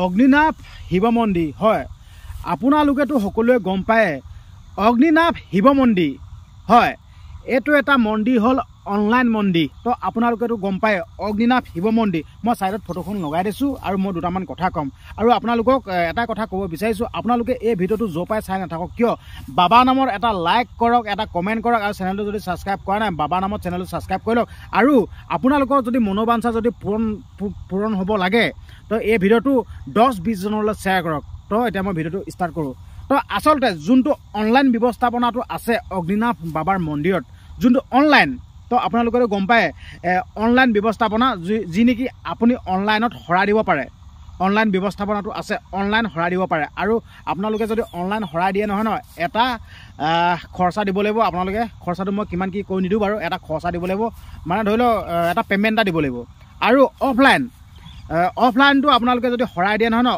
অগ্নিনাভ শিৱ মন্দিৰ হয় আপোনালোকেতো সকলোৱে গম পায় অগ্নিনাভ শিৱ মন্দিৰ হয় এইটো এটা মন্দিৰ হ'ল অনলাইন মন্দিৰ তো আপোনালোকেতো গম পায় অগ্নিনাভ শিৱ মন্দিৰ মই সাইডত ফটোখন লগাই দিছোঁ আৰু মই দুটামান কথা ক'ম আৰু আপোনালোকক এটা কথা ক'ব বিচাৰিছোঁ আপোনালোকে এই ভিডিঅ'টো য'ৰ পৰাই চাই নাথাকক কিয় বাবা নামৰ এটা লাইক কৰক এটা কমেণ্ট কৰক আৰু চেনেলটো যদি ছাবস্ক্ৰাইব কৰা নাই বাবা নামৰ চেনেলটো ছাবস্ক্ৰাইব কৰি লওক আৰু আপোনালোকৰ যদি মনোবাঞ্ছা যদি পূৰণ হ'ব লাগে তো এই ভিডিঅ'টো 10-20 জনলৈ শ্বেয়াৰ কৰক তো এতিয়া মই ভিডিঅ'টো ষ্টাৰ্ট কৰোঁ তো আচলতে যোনটো অনলাইন ব্যৱস্থাপনাটো আছে অগ্নিনাভ বাবাৰ মন্দিৰত যোনটো অনলাইন তো আপোনালোকে গম পায় অনলাইন ব্যৱস্থাপনা যি নেকি আপুনি অনলাইনত হৰাই দিব পাৰে অনলাইন ব্যৱস্থাপনাটো আছে অনলাইন হৰাই দিব পাৰে আৰু আপোনালোকে যদি অনলাইন হৰাই দিয়ে নহয় এটা খৰচা দিব লাগিব আপোনালোকে খৰচাটো মই কিমান কি কৈ নিদিওঁ বাৰু এটা খৰচা দিব লাগিব মানে ধৰি লওক এটা পে'মেণ্ট এটা দিব লাগিব আৰু অফলাইনটো আপোনালোকে যদি হৰাই দিয়ে নহয়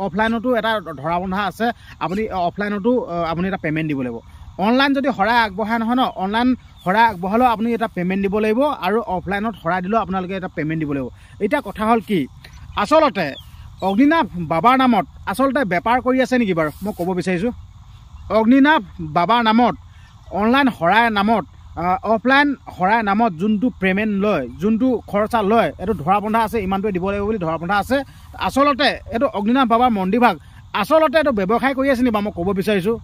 অফলাইনতো এটা ধৰা বন্ধা আছে আপুনি অফলাইনতো আপুনি এটা পে'মেণ্ট দিব লাগিব অনলাইন যদি হৰাই আগবঢ়ায় নহয় অনলাইন হৰাই আগবঢ়ালেও আপুনি এটা পে'মেণ্ট দিব লাগিব আৰু অফলাইনত হৰাই দিলেও আপোনালোকে এটা পে'মেণ্ট দিব লাগিব এতিয়া কথা হ'ল কি আচলতে অগ্নিনাভ বাবাৰ নামত আচলতে বেপাৰ কৰি আছে নেকি বাৰু মই ক'ব বিচাৰিছোঁ অগ্নিনাভ বাবাৰ নামত অনলাইন হৰাই নামত অফলাইন হৰাই নামত যোনটো পে'মেণ্ট লয় যোনটো খৰচা লয় এইটো ধৰা বন্ধা আছে ইমানটোৱে দিব লাগিব বুলি ধৰা বন্ধা আছে আচলতে এইটো অগ্নিনাভ বাবাৰ মন্দিৰভাগ আচলতে এইটো ব্যৱসায় কৰি আছে নেকি বাৰু মই ক'ব বিচাৰিছোঁ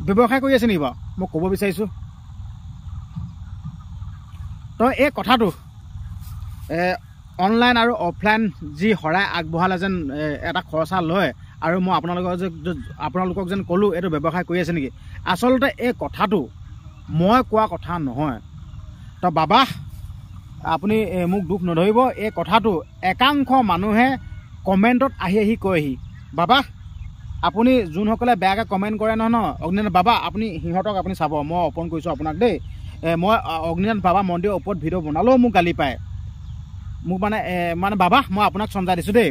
ব্যৱসায় কৰি আছে নেকি বাৰু মই ক'ব বিচাৰিছোঁ তো এই কথাটো অনলাইন আৰু অফলাইন যি হৰাই আগবঢ়ালে যেন এটা খৰচা লয় আৰু মই আপোনালোকক যেন ক'লোঁ এইটো ব্যৱসায় কৰি আছে নেকি আচলতে এই কথাটো মই কোৱা কথা নহয় তো বাবা আপুনি মোক দুখ নধৰিব এই কথাটো একাংশ মানুহে কমেণ্টত আহি কয়হি বাবা আপুনি যোনসকলে বেয়াকৈ কমেণ্ট কৰে নহয় অগ্নিনাথ বাবা আপুনি সিহঁতক আপুনি চাব মই অৰ্পণ কৰিছোঁ আপোনাক দেই মই অগ্নিনাথ বাবা মন্দিৰৰ ওপৰত ভিডিঅ' বনালেও মোক গালি পায় মোক মানে বাবা মই আপোনাক চমজাই দিছোঁ দেই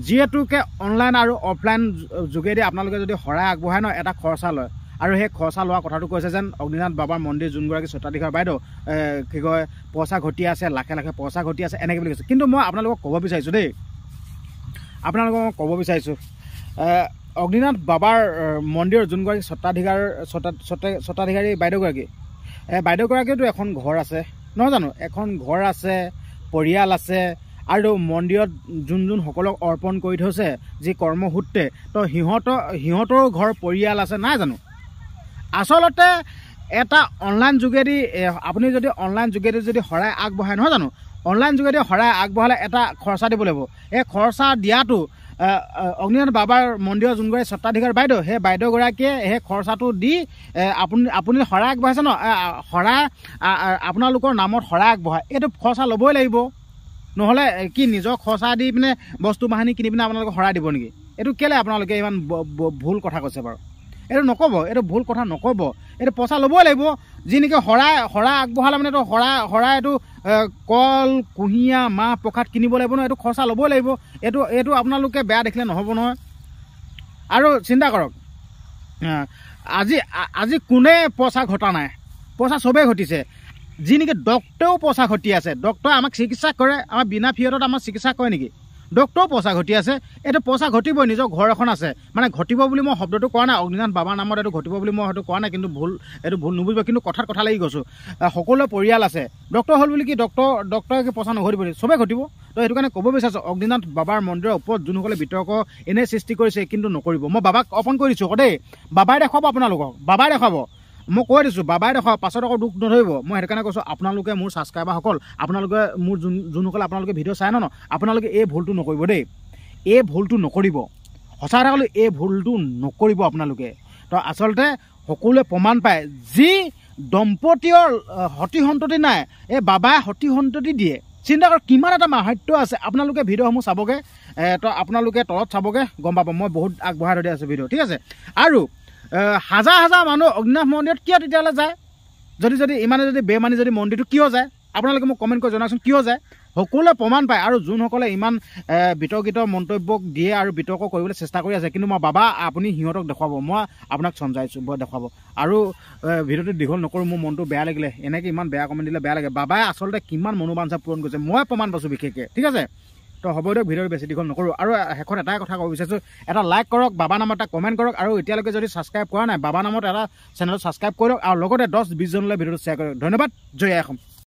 যিহেতুকে অনলাইন আৰু অফলাইন যোগেদি আপোনালোকে যদি হৰাই আগবঢ়ায় এটা খৰচা লয় আৰু সেই খৰচা লোৱা কথাটো কৈছে যেন অগ্নিনাথ বাবাৰ মন্দিৰ যোনগৰাকী স্বত্বাধিকাৰ বাইদেউ কি কয় পইচা ঘটি আছে লাখে লাখে পইচা ঘটি আছে এনেকৈ বুলি কৈছে কিন্তু মই আপোনালোকক ক'ব বিচাৰিছোঁ দেই আপোনালোকক মই ক'ব বিচাৰিছোঁ অগ্নিনাথ বাবাৰ মন্দিৰৰ যোনগৰাকী স্বত্বাধিকাৰী বাইদেউগৰাকীতো এখন ঘৰ আছে নহয় জানো এখন ঘৰ আছে পৰিয়াল আছে আৰু মন্দিৰত যোনসকলক অৰ্পণ কৰি থৈছে যি কৰ্মসূত্ৰে তো সিহঁতৰ ঘৰ পৰিয়াল আছে নাই জানো আচলতে এটা অনলাইন যোগেদি আপুনি যদি অনলাইন যোগেদি যদি হৰাই আগবঢ়ায় নহয় জানো অনলাইন যোগেদি হৰাই আগবঢ়ালে এটা খৰচা দিব লাগিব এই খৰচা দিয়াটো অগ্নিনাথ বাবাৰ মন্দিৰৰ যোনগৰাকী স্বত্বাধিকাৰ বাইদেউ সেই বাইদেউগৰাকীয়ে সেই খৰচাটো দি আপুনি হৰাই আগবঢ়াইছে হৰাই আপোনালোকৰ নামত হৰাই আগবঢ়ায় এইটো খৰচা ল'বই লাগিব নহ'লে কি নিজৰ খৰচা দি পিনে বস্তু বাহানি কিনি পিনে আপোনালোকে হৰাই দিব নেকি এইটো কেলৈ আপোনালোকে ইমান ভুল কথা কৈছে বাৰু এইটো নক'ব এইটো ভুল কথা নক'ব এইটো পইচা ল'বই লাগিব যি নেকি হৰাই আগবঢ়ালে মানে এইটো হৰাই এইটো কল কুঁহিয়া মাহ প্ৰসাদ কিনিব লাগিব নহয় এইটো খৰচা ল'বই লাগিব এইটো আপোনালোকে বেয়া দেখিলে নহ'ব নহয় আৰু চিন্তা কৰক আজি কোনে পইচা ঘটা নাই পইচা চবেই ঘটিছে যি নেকি ডক্তৰেও পইচা ঘটি আছে ডক্তৰে আমাক চিকিৎসা কৰে আমাৰ বিনা ফিয়তত আমাক চিকিৎসা কৰে নেকি ডক্তৰেও পইচা ঘটি আছে এইটো পইচা ঘটিবই নিজৰ ঘৰ এখন আছে মানে ঘটিব বুলি মই শব্দটো কোৱা নাই অগ্নিনাথ বাবাৰ নামত এইটো ঘটিব বুলি মই হয়তো কোৱা নাই কিন্তু এইটো ভুল নুবুজিব কিন্তু কথা লাগি গৈছোঁ সকলোৰে পৰিয়াল আছে ডক্তৰ হ'ল বুলি কি ডক্তৰে পইচা নঘটিব চবেই ঘটিব তো সেইটো কাৰণে ক'ব বিচাৰিছোঁ অগ্নিনাথ বাবাৰ মন্দিৰৰ ওপৰত যোনসকলে বিতৰ্ক এনেই সৃষ্টি কৰিছে কিন্তু নকৰিব মই বাবাক অৰ্পণ কৰি দিছোঁ দেই বাবাই দেখুৱাব আপোনালোকক বাবাই দেখুৱাব মই কৈ দিছোঁ বাবাই দেখুৱাব পাছত আকৌ দুখ নধৰিব মই সেইটো কাৰণে কৈছোঁ আপোনালোকে মোৰ ছাবস্ক্ৰাইবাৰসকল আপোনালোকে মোৰ যোনসকলে আপোনালোকে ভিডিঅ' চাই আপোনালোকে এই ভুলটো নকৰিব দেই এই ভুলটো নকৰিব সঁচা কথা ক'লে এই ভুলটো নকৰিব আপোনালোকে তো আচলতে সকলোৱে প্ৰমাণ পায় যি দম্পতীয় সতি সন্ততি নাই এই বাবাই সতি সন্ততি দিয়ে চিন্তা কৰক কিমান এটা মাহাত্য আছে আপোনালোকে ভিডিঅ'সমূহ চাবগৈ তো আপোনালোকে তলত চাবগৈ গম পাব মই বহুত আগবঢ়াই ধৰি আছোঁ ভিডিঅ' ঠিক আছে আৰু হাজাৰ হাজাৰ মানুহ অগ্নিনাভ মন্দিৰত কিয় তেতিয়াহ'লে যায় যদি ইমানে যদি বেমানি যদি মন্দিৰটো কিয় যায় আপোনালোকে মোক কমেণ্ট কৰি জনাওকচোন কিয় যায় সকলোৱে প্ৰমাণ পায় আৰু যোনসকলে ইমান বিতৰ্কিত মন্তব্য দিয়ে আৰু বিতৰ্ক কৰিবলৈ চেষ্টা কৰি আছে কিন্তু মই বাবা আপুনি সিহঁতক দেখুৱাব মই আপোনাক চমজাইছোঁ দেখুৱাব আৰু ভিডিঅ'টো দীঘল নকৰোঁ মোৰ মনটো বেয়া লাগিলে এনেকৈ ইমান বেয়া কমেণ্ট দিলে বেয়া লাগে বাবাই আচলতে কিমান মনোবাঞ্ছা পূৰণ কৰিছে মই প্ৰমাণ পাইছোঁ বিশেষকৈ ঠিক আছে তো হ'ব দিয়ক, ভিডিঅ'টো বেছি দীঘল নকৰোঁ। আৰু শেষত এটাই কথা ক'ব বিচাৰিছোঁ, এটা লাইক কৰক, বাবা নামত এটা কমেণ্ট কৰক, আৰু এতিয়ালৈকে যদি ছাবস্ক্ৰাইব কৰা নাই বাবা নামত এটা চেনেলটো ছাবস্ক্ৰাইব কৰক, আৰু লগতে 10-20 জনলৈ ভিডিঅ'টো শ্বেয়াৰ কৰক। ধন্যবাদ। জয় আই অসম।